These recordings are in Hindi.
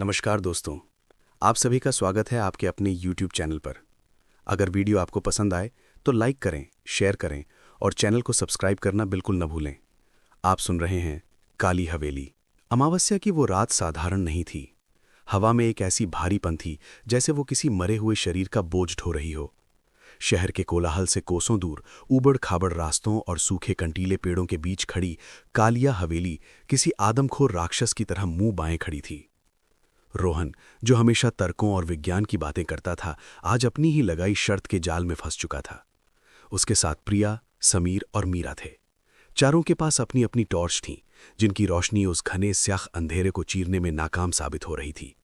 नमस्कार दोस्तों, आप सभी का स्वागत है आपके अपने YouTube चैनल पर। अगर वीडियो आपको पसंद आए तो लाइक करें, शेयर करें और चैनल को सब्सक्राइब करना बिल्कुल न भूलें। आप सुन रहे हैं काली हवेली। अमावस्या की वो रात साधारण नहीं थी। हवा में एक ऐसी भारीपन थी जैसे वो किसी मरे हुए शरीर का बोझ ढो रही हो। शहर के कोलाहल से कोसों दूर ऊबड़ खाबड़ रास्तों और सूखे कंटीले पेड़ों के बीच खड़ी कालिया हवेली किसी आदमखोर राक्षस की तरह मुंह बाएं खड़ी थी। रोहन, जो हमेशा तर्कों और विज्ञान की बातें करता था, आज अपनी ही लगाई शर्त के जाल में फंस चुका था। उसके साथ प्रिया, समीर और मीरा थे। चारों के पास अपनी अपनी टॉर्च थीं, जिनकी रोशनी उस घने स्याह अंधेरे को चीरने में नाकाम साबित हो रही थी।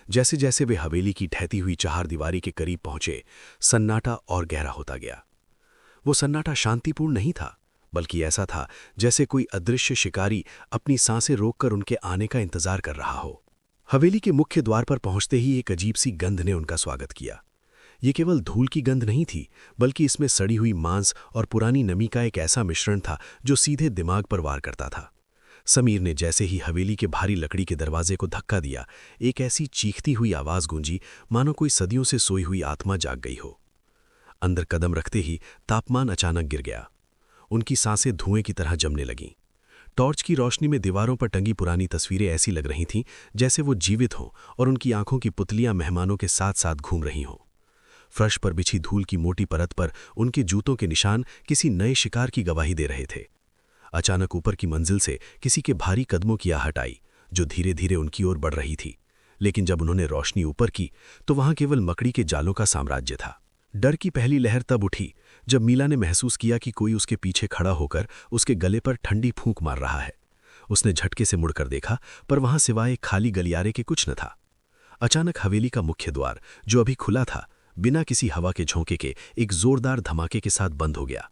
जैसे जैसे वे हवेली की ढहती हुई चहारदीवारी के करीब पहुंचे, सन्नाटा और गहरा होता गया। वो सन्नाटा शांतिपूर्ण नहीं था, बल्कि ऐसा था जैसे कोई अदृश्य शिकारी अपनी सांसें रोककर उनके आने का इंतजार कर रहा हो। हवेली के मुख्य द्वार पर पहुंचते ही एक अजीब सी गंध ने उनका स्वागत किया। ये केवल धूल की गंध नहीं थी, बल्कि इसमें सड़ी हुई मांस और पुरानी नमी का एक ऐसा मिश्रण था जो सीधे दिमाग पर वार करता था। समीर ने जैसे ही हवेली के भारी लकड़ी के दरवाजे को धक्का दिया, एक ऐसी चीखती हुई आवाज गूंजी मानो कोई सदियों से सोई हुई आत्मा जाग गई हो। अंदर कदम रखते ही तापमान अचानक गिर गया। उनकी सांसें धुएं की तरह जमने लगीं। टॉर्च की रोशनी में दीवारों पर टंगी पुरानी तस्वीरें ऐसी लग रही थीं जैसे वो जीवित हों और उनकी आंखों की पुतलियां मेहमानों के साथ साथ घूम रही हों। फर्श पर बिछी धूल की मोटी परत पर उनके जूतों के निशान किसी नए शिकार की गवाही दे रहे थे। अचानक ऊपर की मंजिल से किसी के भारी कदमों की आहट आई, जो धीरे धीरे उनकी ओर बढ़ रही थी। लेकिन जब उन्होंने रोशनी ऊपर की तो वहां केवल मकड़ी के जालों का साम्राज्य था। डर की पहली लहर तब उठी जब मीला ने महसूस किया कि कोई उसके पीछे खड़ा होकर उसके गले पर ठंडी फूंक मार रहा है। उसने झटके से मुड़कर देखा, पर वहां सिवाय एक खाली गलियारे के कुछ न था। अचानक हवेली का मुख्य द्वार, जो अभी खुला था, बिना किसी हवा के झोंके के एक जोरदार धमाके के साथ बंद हो गया।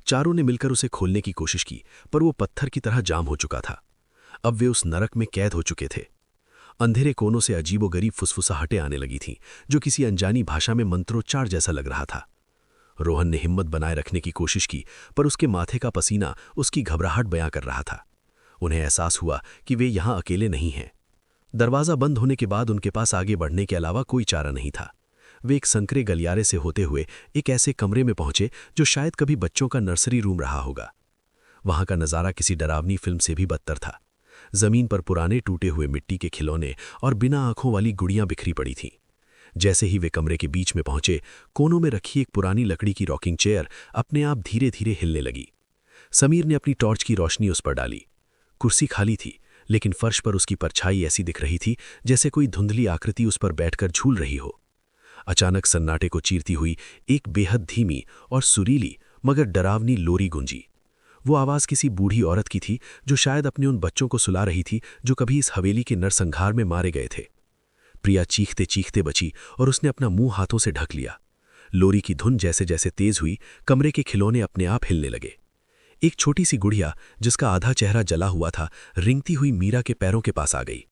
चारों ने मिलकर उसे खोलने की कोशिश की, पर वो पत्थर की तरह जाम हो चुका था। अब वे उस नरक में कैद हो चुके थे। अंधेरे कोनों से अजीबोगरीब फुसफुसाहटें आने लगी थीं, जो किसी अनजानी भाषा में मंत्रोच्चार जैसा लग रहा था। रोहन ने हिम्मत बनाए रखने की कोशिश की, पर उसके माथे का पसीना उसकी घबराहट बयां कर रहा था। उन्हें एहसास हुआ कि वे यहां अकेले नहीं हैं। दरवाजा बंद होने के बाद उनके पास आगे बढ़ने के अलावा कोई चारा नहीं था। वे एक संकरे गलियारे से होते हुए एक ऐसे कमरे में पहुंचे जो शायद कभी बच्चों का नर्सरी रूम रहा होगा। वहां का नजारा किसी डरावनी फिल्म से भी बदतर था। जमीन पर पुराने टूटे हुए मिट्टी के खिलौने और बिना आंखों वाली गुड़ियां बिखरी पड़ी थीं। जैसे ही वे कमरे के बीच में पहुंचे, कोनों में रखी एक पुरानी लकड़ी की रॉकिंग चेयर अपने आप धीरे धीरे हिलने लगी। समीर ने अपनी टॉर्च की रोशनी उस पर डाली। कुर्सी खाली थी, लेकिन फर्श पर उसकी परछाई ऐसी दिख रही थी जैसे कोई धुंधली आकृति उस पर बैठकर झूल रही हो। अचानक सन्नाटे को चीरती हुई एक बेहद धीमी और सुरीली मगर डरावनी लोरी गूंजी। वो आवाज किसी बूढ़ी औरत की थी, जो शायद अपने उन बच्चों को सुला रही थी जो कभी इस हवेली के नरसंहार में मारे गए थे। प्रिया चीखते चीखते बची और उसने अपना मुंह हाथों से ढक लिया। लोरी की धुन जैसे जैसे तेज हुई, कमरे के खिलौने अपने आप हिलने लगे। एक छोटी सी गुड़िया, जिसका आधा चेहरा जला हुआ था, रिंगती हुई मीरा के पैरों के पास आ गई।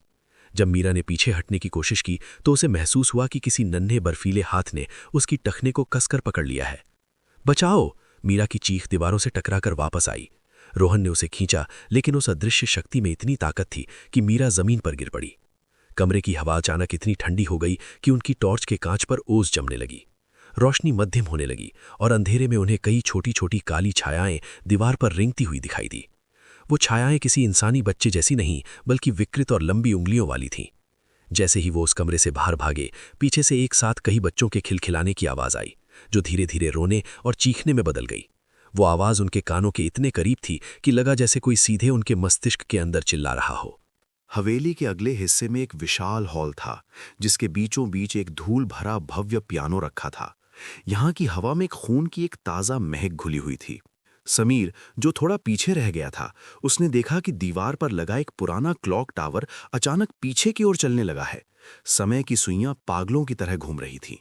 जब मीरा ने पीछे हटने की कोशिश की तो उसे महसूस हुआ कि किसी नन्हे बर्फीले हाथ ने उसकी टखने को कसकर पकड़ लिया है। बचाओ! मीरा की चीख दीवारों से टकराकर वापस आई। रोहन ने उसे खींचा, लेकिन उस अदृश्य शक्ति में इतनी ताकत थी कि मीरा जमीन पर गिर पड़ी। कमरे की हवा अचानक इतनी ठंडी हो गई कि उनकी टॉर्च के कांच पर ओस जमने लगी। रोशनी मध्यम होने लगी और अंधेरे में उन्हें कई छोटी छोटी काली छायाएं दीवार पर रेंगती हुई दिखाई दी। वो छायाएं किसी इंसानी बच्चे जैसी नहीं, बल्कि विकृत और लंबी उंगलियों वाली थीं। जैसे ही वो उस कमरे से बाहर भागे, पीछे से एक साथ कई बच्चों के खिलखिलाने की आवाज आई, जो धीरे धीरे रोने और चीखने में बदल गई। वो आवाज उनके कानों के इतने करीब थी कि लगा जैसे कोई सीधे उनके मस्तिष्क के अंदर चिल्ला रहा हो। हवेली के अगले हिस्से में एक विशाल हॉल था, जिसके बीचों बीच एक धूल भरा भव्य पियानो रखा था। यहाँ की हवा में खून की एक ताज़ा महक घुली हुई थी। समीर, जो थोड़ा पीछे रह गया था, उसने देखा कि दीवार पर लगा एक पुराना क्लॉक टावर अचानक पीछे की ओर चलने लगा है। समय की सुइयां पागलों की तरह घूम रही थीं।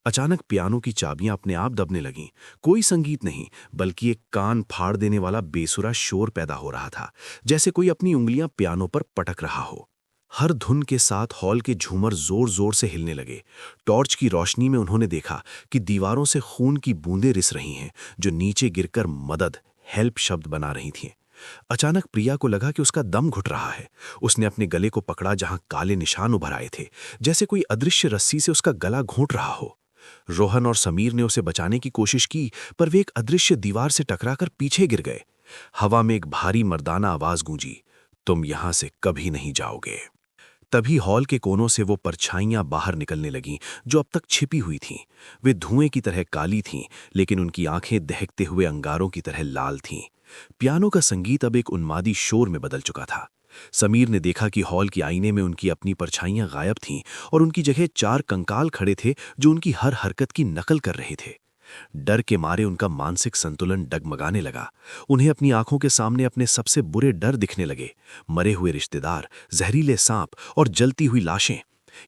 अचानक पियानो की चाबियां अपने आप दबने लगीं। कोई संगीत नहीं, बल्कि एक कान फाड़ देने वाला बेसुरा शोर पैदा हो रहा था, जैसे कोई अपनी उंगलियां पियानो पर पटक रहा हो। हर धुन के साथ हॉल के झूमर जोर जोर से हिलने लगे। टॉर्च की रोशनी में उन्होंने देखा कि दीवारों से खून की बूंदें रिस रही हैं, जो नीचे गिरकर मदद, हेल्प शब्द बना रही थीं। अचानक प्रिया को लगा कि उसका दम घुट रहा है। उसने अपने गले को पकड़ा जहां काले निशान उभर आए थे, जैसे कोई अदृश्य रस्सी से उसका गला घोंट रहा हो। रोहन और समीर ने उसे बचाने की कोशिश की, पर वे एक अदृश्य दीवार से टकराकर पीछे गिर गए। हवा में एक भारी मर्दाना आवाज गूंजी, तुम यहां से कभी नहीं जाओगे। तभी हॉल के कोनों से वो परछाइयां बाहर निकलने लगीं जो अब तक छिपी हुई थीं। वे धुएं की तरह काली थीं, लेकिन उनकी आंखें दहकते हुए अंगारों की तरह लाल थीं। पियानो का संगीत अब एक उन्मादी शोर में बदल चुका था। समीर ने देखा कि हॉल के आईने में उनकी अपनी परछाइयां गायब थीं और उनकी जगह 4 कंकाल खड़े थे जो उनकी हर हरकत की नकल कर रहे थे। डर के मारे उनका मानसिक संतुलन डगमगाने लगा। उन्हें अपनी आंखों के सामने अपने सबसे बुरे डर दिखने लगे, मरे हुए रिश्तेदार, जहरीले सांप और जलती हुई लाशें।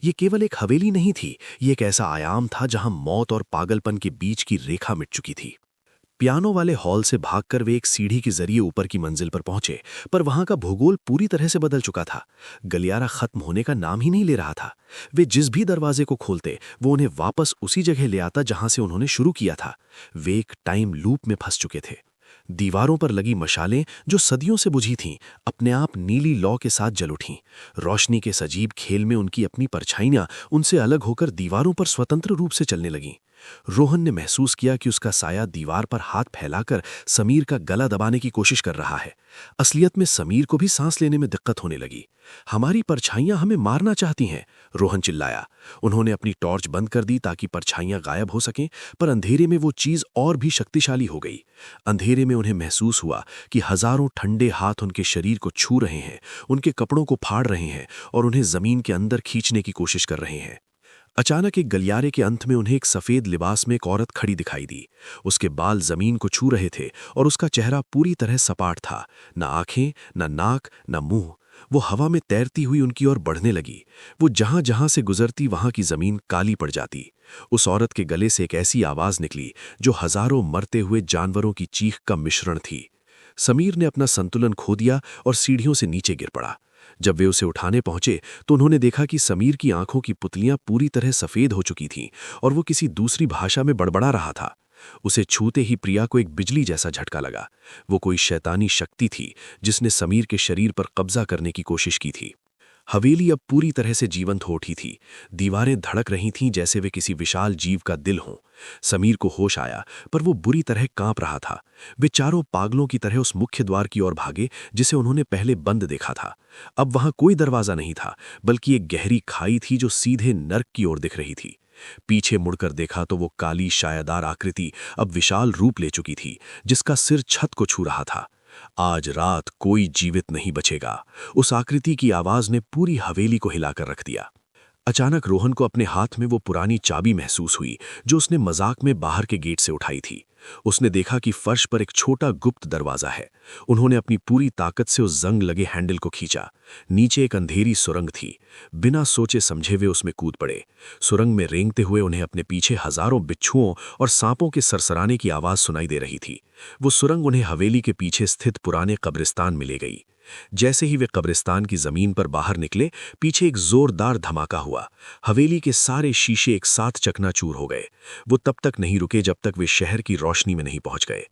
ये केवल एक हवेली नहीं थी, ये एक ऐसा आयाम था जहां मौत और पागलपन के बीच की रेखा मिट चुकी थी। पियानो वाले हॉल से भागकर वे एक सीढ़ी के जरिए ऊपर की मंजिल पर पहुंचे, पर वहां का भूगोल पूरी तरह से बदल चुका था। गलियारा खत्म होने का नाम ही नहीं ले रहा था। वे जिस भी दरवाजे को खोलते, वो उन्हें वापस उसी जगह ले आता जहां से उन्होंने शुरू किया था। वे एक टाइम लूप में फंस चुके थे। दीवारों पर लगी मशालें जो सदियों से बुझी थीं, अपने आप नीली लौ के साथ जल उठीं। रोशनी के सजीव खेल में उनकी अपनी परछाइयां उनसे अलग होकर दीवारों पर स्वतंत्र रूप से चलने लगीं। रोहन ने महसूस किया कि उसका साया दीवार पर हाथ फैलाकर समीर का गला दबाने की कोशिश कर रहा है। असलियत में समीर को भी सांस लेने में दिक्कत होने लगी। हमारी परछाइयां हमें मारना चाहती हैं, रोहन चिल्लाया। उन्होंने अपनी टॉर्च बंद कर दी ताकि परछाइयां गायब हो सकें, पर अंधेरे में वो चीज और भी शक्तिशाली हो गई। अंधेरे में उन्हें महसूस हुआ कि हजारों ठंडे हाथ उनके शरीर को छू रहे हैं, उनके कपड़ों को फाड़ रहे हैं और उन्हें जमीन के अंदर खींचने की कोशिश कर रहे हैं। अचानक एक गलियारे के अंत में उन्हें एक सफेद लिबास में एक औरत खड़ी दिखाई दी। उसके बाल जमीन को छू रहे थे और उसका चेहरा पूरी तरह सपाट था। न आंखें, न नाक, न मुंह। वो हवा में तैरती हुई उनकी ओर बढ़ने लगी। वो जहां जहां से गुजरती वहां की जमीन काली पड़ जाती। उस औरत के गले से एक ऐसी आवाज निकली जो हजारों मरते हुए जानवरों की चीख का मिश्रण थी। समीर ने अपना संतुलन खो दिया और सीढ़ियों से नीचे गिर पड़ा। जब वे उसे उठाने पहुंचे तो उन्होंने देखा कि समीर की आंखों की पुतलियां पूरी तरह सफेद हो चुकी थीं और वो किसी दूसरी भाषा में बड़बड़ा रहा था। उसे छूते ही प्रिया को एक बिजली जैसा झटका लगा। वो कोई शैतानी शक्ति थी जिसने समीर के शरीर पर कब्जा करने की कोशिश की थी। हवेली अब पूरी तरह से जीवंत हो उठी थी। दीवारें धड़क रही थीं जैसे वे किसी विशाल जीव का दिल हों। समीर को होश आया, पर वो बुरी तरह कांप रहा था। वे चारों पागलों की तरह उस मुख्य द्वार की ओर भागे जिसे उन्होंने पहले बंद देखा था। अब वहां कोई दरवाजा नहीं था, बल्कि एक गहरी खाई थी जो सीधे नर्क की ओर दिख रही थी। पीछे मुड़कर देखा तो वो काली शायादार आकृति अब विशाल रूप ले चुकी थी, जिसका सिर छत को छू रहा था। आज रात कोई जीवित नहीं बचेगा, उस आकृति की आवाज ने पूरी हवेली को हिलाकर रख दिया। अचानक रोहन को अपने हाथ में वो पुरानी चाबी महसूस हुई जो उसने मजाक में बाहर के गेट से उठाई थी। उसने देखा कि फर्श पर एक छोटा गुप्त दरवाजा है। उन्होंने अपनी पूरी ताकत से उस जंग लगे हैंडल को खींचा। नीचे एक अंधेरी सुरंग थी। बिना सोचे समझे वे उसमें कूद पड़े। सुरंग में रेंगते हुए उन्हें अपने पीछे हजारों बिच्छुओं और सांपों के सरसराने की आवाज सुनाई दे रही थी। वो सुरंग उन्हें हवेली के पीछे स्थित पुराने कब्रिस्तान में ले गई। जैसे ही वे कब्रिस्तान की जमीन पर बाहर निकले, पीछे एक जोरदार धमाका हुआ। हवेली के सारे शीशे एक साथ चकनाचूर हो गए। वो तब तक नहीं रुके जब तक वे शहर की रोशनी में नहीं पहुंच गए।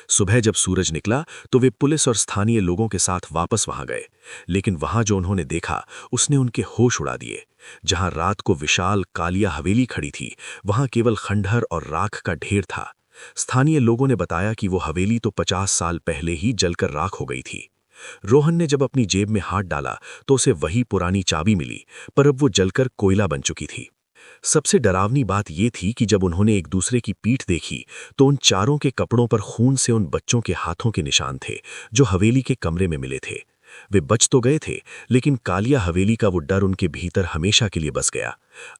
सुबह जब सूरज निकला तो वे पुलिस और स्थानीय लोगों के साथ वापस वहां गए, लेकिन वहां जो उन्होंने देखा उसने उनके होश उड़ा दिए। जहां रात को विशाल कालिया हवेली खड़ी थी, वहां केवल खंडहर और राख का ढेर था। स्थानीय लोगों ने बताया कि वो हवेली तो 50 साल पहले ही जलकर राख हो गई थी। रोहन ने जब अपनी जेब में हाथ डाला तो उसे वही पुरानी चाबी मिली, पर अब वो जलकर कोयला बन चुकी थी। सबसे डरावनी बात यह थी कि जब उन्होंने एक दूसरे की पीठ देखी तो उन चारों के कपड़ों पर खून से उन बच्चों के हाथों के निशान थे जो हवेली के कमरे में मिले थे। वे बच तो गए थे, लेकिन कालिया हवेली का वो डर उनके भीतर हमेशा के लिए बस गया।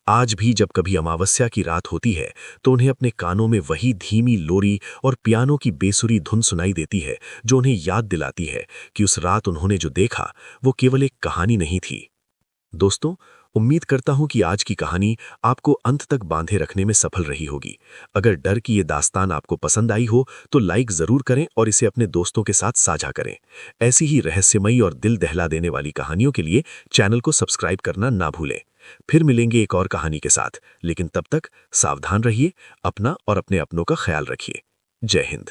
आज भी जब कभी अमावस्या की रात होती है तो उन्हें अपने कानों में वही धीमी लोरी और पियानो की बेसुरी धुन सुनाई देती है जो उन्हें याद दिलाती है कि उस रात उन्होंने जो देखा वो केवल एक कहानी नहीं थी। दोस्तों, उम्मीद करता हूं कि आज की कहानी आपको अंत तक बांधे रखने में सफल रही होगी। अगर डर की ये दास्तान आपको पसंद आई हो तो लाइक जरूर करें और इसे अपने दोस्तों के साथ साझा करें। ऐसी ही रहस्यमयी और दिल दहला देने वाली कहानियों के लिए चैनल को सब्सक्राइब करना ना भूलें। फिर मिलेंगे एक और कहानी के साथ, लेकिन तब तक सावधान रहिए, अपना और अपने अपनों का ख्याल रखिए। जय हिंद।